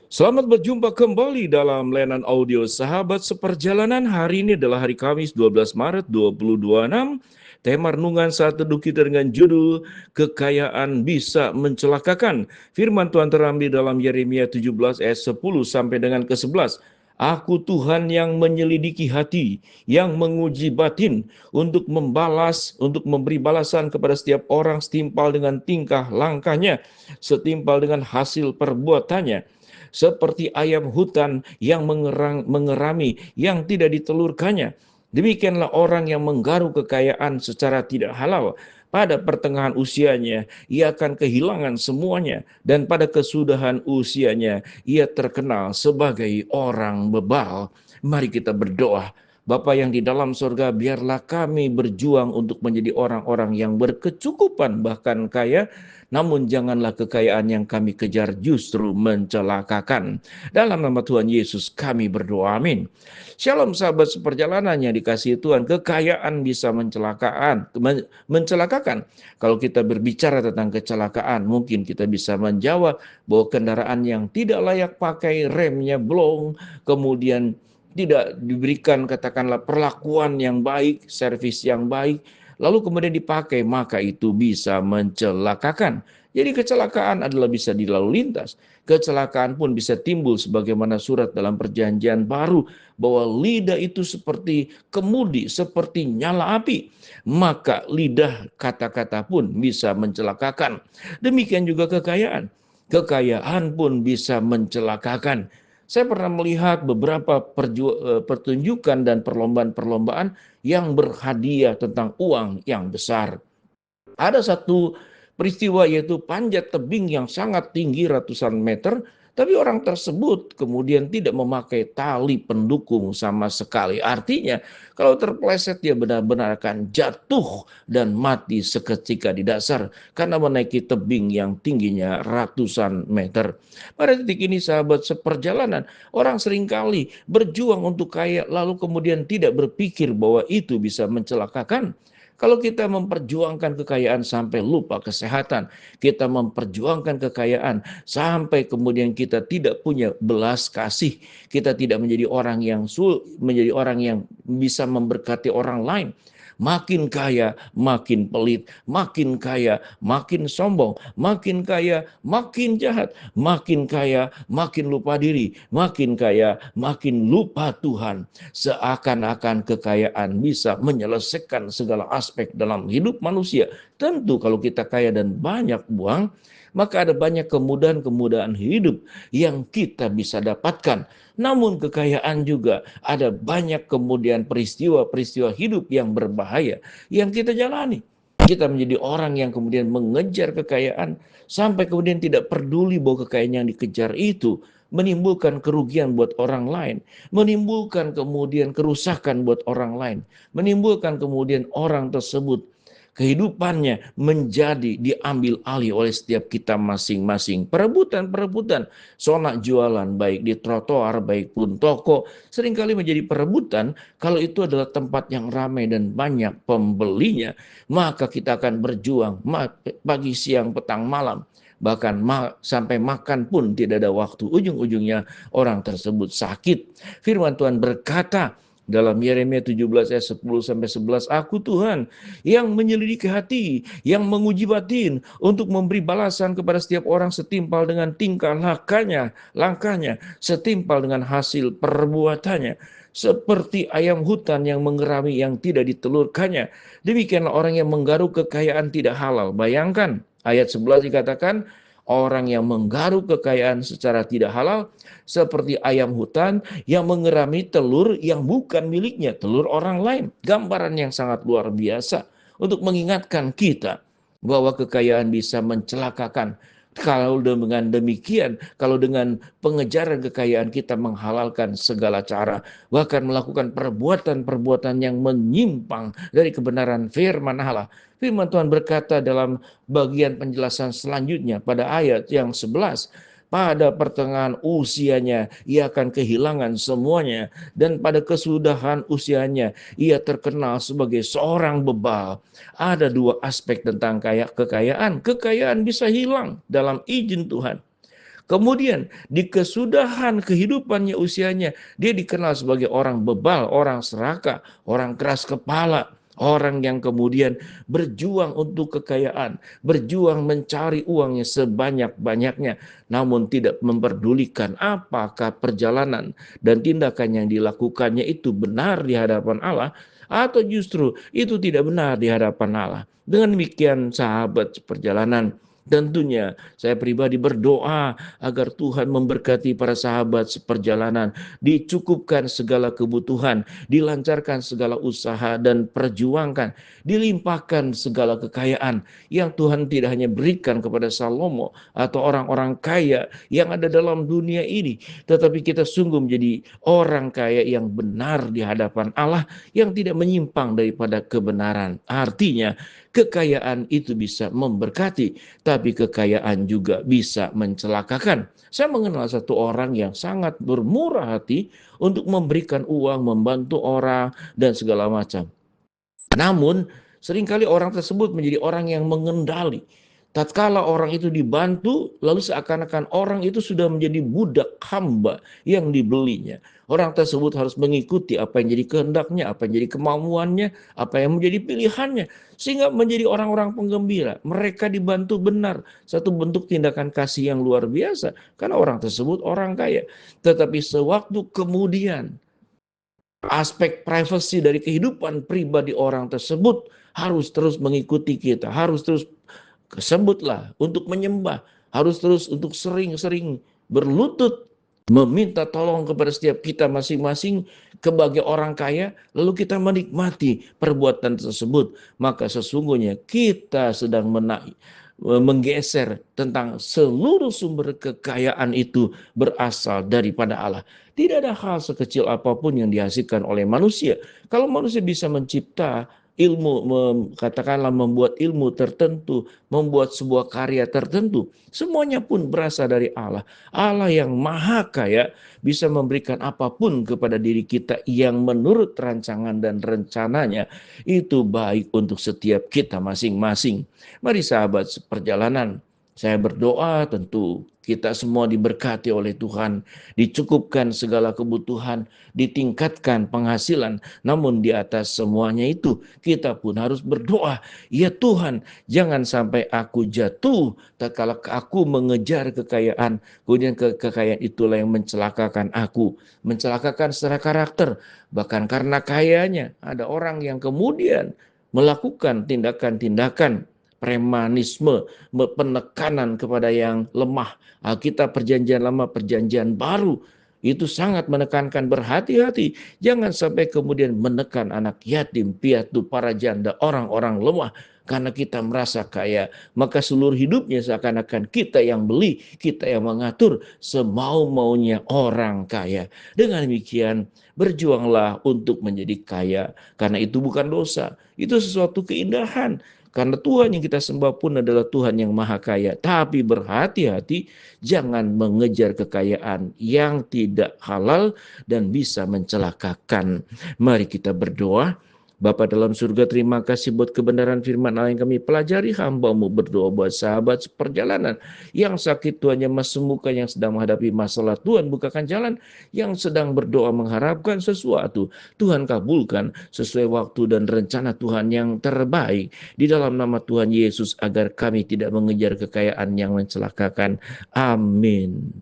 Selamat berjumpa kembali dalam layanan audio Sahabat Seperjalanan. Hari ini adalah hari Kamis 12 Maret 2026. Tema renungan saat teduh kita dengan judul Kekayaan Bisa Mencelakakan. Firman Tuhan terambil dalam Yeremia 17 ayat 10 sampai dengan ke-11. Aku Tuhan yang menyelidiki hati, yang menguji batin, untuk memberi balasan kepada setiap orang setimpal dengan tingkah langkahnya, setimpal dengan hasil perbuatannya. Seperti ayam hutan yang mengerami, yang tidak ditelurkannya. Demikianlah orang yang menggaruk kekayaan secara tidak halal. Pada pertengahan usianya, ia akan kehilangan semuanya. Dan pada kesudahan usianya, ia terkenal sebagai orang bebal. Mari kita berdoa. Bapa yang di dalam surga, biarlah kami berjuang untuk menjadi orang-orang yang berkecukupan, bahkan kaya, namun janganlah kekayaan yang kami kejar justru mencelakakan. Dalam nama Tuhan Yesus kami berdoa, amin. Shalom sahabat seperjalanan yang dikasihi Tuhan, kekayaan bisa mencelakakan. Kalau kita berbicara tentang kecelakaan, mungkin kita bisa menjawab bahwa kendaraan yang tidak layak pakai, remnya blong, kemudian tidak diberikan katakanlah perlakuan yang baik, servis yang baik, lalu kemudian dipakai, maka itu bisa mencelakakan. Jadi kecelakaan adalah bisa di lalu lintas. Kecelakaan pun bisa timbul sebagaimana surat dalam perjanjian baru, bahwa lidah itu seperti kemudi, seperti nyala api. Maka lidah kata-kata pun bisa mencelakakan. Demikian juga kekayaan. Kekayaan pun bisa mencelakakan. Saya pernah melihat beberapa pertunjukan dan perlombaan-perlombaan yang berhadiah tentang uang yang besar. Ada satu peristiwa yaitu panjat tebing yang sangat tinggi ratusan meter, tapi orang tersebut kemudian tidak memakai tali pendukung sama sekali. Artinya kalau terpeleset dia benar-benar akan jatuh dan mati seketika di dasar karena menaiki tebing yang tingginya ratusan meter. Pada titik ini sahabat seperjalanan, orang seringkali berjuang untuk kaya lalu kemudian tidak berpikir bahwa itu bisa mencelakakan. Kalau kita memperjuangkan kekayaan sampai lupa kesehatan, kita memperjuangkan kekayaan sampai kemudian kita tidak punya belas kasih, kita tidak menjadi orang yang bisa memberkati orang lain. Makin kaya, makin pelit, makin kaya, makin sombong, makin kaya, makin jahat, makin kaya, makin lupa diri, makin kaya, makin lupa Tuhan. Seakan-akan kekayaan bisa menyelesaikan segala aspek dalam hidup manusia. Tentu kalau kita kaya dan banyak uang, maka ada banyak kemudahan-kemudahan hidup yang kita bisa dapatkan. Namun kekayaan juga ada banyak kemudian peristiwa-peristiwa hidup yang berbahaya yang kita jalani. Kita menjadi orang yang kemudian mengejar kekayaan sampai kemudian tidak peduli bahwa kekayaan yang dikejar itu menimbulkan kerugian buat orang lain, menimbulkan kemudian kerusakan buat orang lain, menimbulkan kemudian orang tersebut kehidupannya menjadi diambil alih oleh setiap kita masing-masing. Perebutan-perebutan, sonak jualan baik di trotoar, baik pun toko, seringkali menjadi perebutan. Kalau itu adalah tempat yang ramai dan banyak pembelinya, maka kita akan berjuang pagi, siang, petang, malam. Bahkan sampai makan pun tidak ada waktu. Ujung-ujungnya orang tersebut sakit. Firman Tuhan berkata dalam Yeremia 17 ayat 10 sampai 11, aku Tuhan yang menyelidiki hati, yang menguji batin, untuk memberi balasan kepada setiap orang setimpal dengan tingkah langkahnya, setimpal dengan hasil perbuatannya. Seperti ayam hutan yang mengerami yang tidak ditelurkannya, demikianlah orang yang menggaruk kekayaan tidak halal. Bayangkan, ayat 11 dikatakan, orang yang menggaruk kekayaan secara tidak halal seperti ayam hutan yang mengerami telur yang bukan miliknya, telur orang lain. Gambaran yang sangat luar biasa untuk mengingatkan kita bahwa kekayaan bisa mencelakakan. Kalau dengan demikian, kalau dengan pengejaran kekayaan kita menghalalkan segala cara, bahkan melakukan perbuatan-perbuatan yang menyimpang dari kebenaran firman Allah. Firman Tuhan berkata dalam bagian penjelasan selanjutnya pada ayat yang 11, pada pertengahan usianya ia akan kehilangan semuanya, dan pada kesudahan usianya ia terkenal sebagai seorang bebal. Ada dua aspek tentang kekayaan. Kekayaan bisa hilang dalam izin Tuhan. Kemudian di kesudahan kehidupannya usianya, dia dikenal sebagai orang bebal, orang serakah, orang keras kepala, orang yang kemudian berjuang untuk kekayaan, berjuang mencari uangnya sebanyak-banyaknya, namun tidak memperdulikan apakah perjalanan dan tindakan yang dilakukannya itu benar di hadapan Allah atau justru itu tidak benar di hadapan Allah. Dengan demikian sahabat perjalanan, tentunya saya pribadi berdoa agar Tuhan memberkati para sahabat seperjalanan, dicukupkan segala kebutuhan, dilancarkan segala usaha dan perjuangkan, dilimpahkan segala kekayaan yang Tuhan tidak hanya berikan kepada Salomo atau orang-orang kaya yang ada dalam dunia ini, tetapi kita sungguh menjadi orang kaya yang benar di hadapan Allah, yang tidak menyimpang daripada kebenaran. Artinya kekayaan itu bisa memberkati, tapi kekayaan juga bisa mencelakakan. Saya mengenal satu orang yang sangat bermurah hati untuk memberikan uang, membantu orang, dan segala macam. Namun, seringkali orang tersebut menjadi orang yang mengendali. Tatkala orang itu dibantu, lalu seakan-akan orang itu sudah menjadi budak hamba yang dibelinya. Orang tersebut harus mengikuti apa yang jadi kehendaknya, apa yang jadi kemauannya, apa yang menjadi pilihannya. Sehingga menjadi orang-orang penggembira. Mereka dibantu benar. Satu bentuk tindakan kasih yang luar biasa. Karena orang tersebut orang kaya. Tetapi sewaktu kemudian aspek privasi dari kehidupan pribadi orang tersebut harus terus mengikuti kita, harus terus sebutlah untuk menyembah, harus terus untuk sering-sering berlutut meminta tolong kepada setiap kita masing-masing sebagai orang kaya, lalu kita menikmati perbuatan tersebut, maka sesungguhnya kita sedang menggeser tentang seluruh sumber kekayaan itu berasal daripada Allah. Tidak ada hal sekecil apapun yang dihasilkan oleh manusia. Kalau manusia bisa mencipta ilmu, katakanlah membuat ilmu tertentu, membuat sebuah karya tertentu, semuanya pun berasal dari Allah. Allah yang maha kaya bisa memberikan apapun kepada diri kita yang menurut rancangan dan rencananya itu baik untuk setiap kita masing-masing. Mari sahabat seperjalanan, saya berdoa tentu kita semua diberkati oleh Tuhan, dicukupkan segala kebutuhan, ditingkatkan penghasilan. Namun di atas semuanya itu kita pun harus berdoa, ya Tuhan, jangan sampai aku jatuh tatkala aku mengejar kekayaan, kemudian kekayaan itulah yang mencelakakan aku, mencelakakan secara karakter. Bahkan karena kayanya ada orang yang kemudian melakukan tindakan-tindakan premanisme, penekanan kepada yang lemah. Alkitab perjanjian lama, perjanjian baru itu sangat menekankan berhati-hati. Jangan sampai kemudian menekan anak yatim, piatu, para janda, orang-orang lemah. Karena kita merasa kaya, maka seluruh hidupnya seakan-akan kita yang beli, kita yang mengatur semau-maunya orang kaya. Dengan demikian, berjuanglah untuk menjadi kaya. Karena itu bukan dosa, itu sesuatu keindahan. Karena Tuhan yang kita sembah pun adalah Tuhan yang maha kaya. Tapi berhati-hati, jangan mengejar kekayaan yang tidak halal dan bisa mencelakakan. Mari kita berdoa. Bapa dalam surga, terima kasih buat kebenaran firman Allah yang kami pelajari. Hamba-Mu berdoa buat sahabat seperjalanan yang sakit, Tuhan yang sembuhkan, yang sedang menghadapi masalah, Tuhan bukakan jalan, yang sedang berdoa mengharapkan sesuatu, Tuhan kabulkan sesuai waktu dan rencana Tuhan yang terbaik. Di dalam nama Tuhan Yesus, agar kami tidak mengejar kekayaan yang mencelakakan. Amin.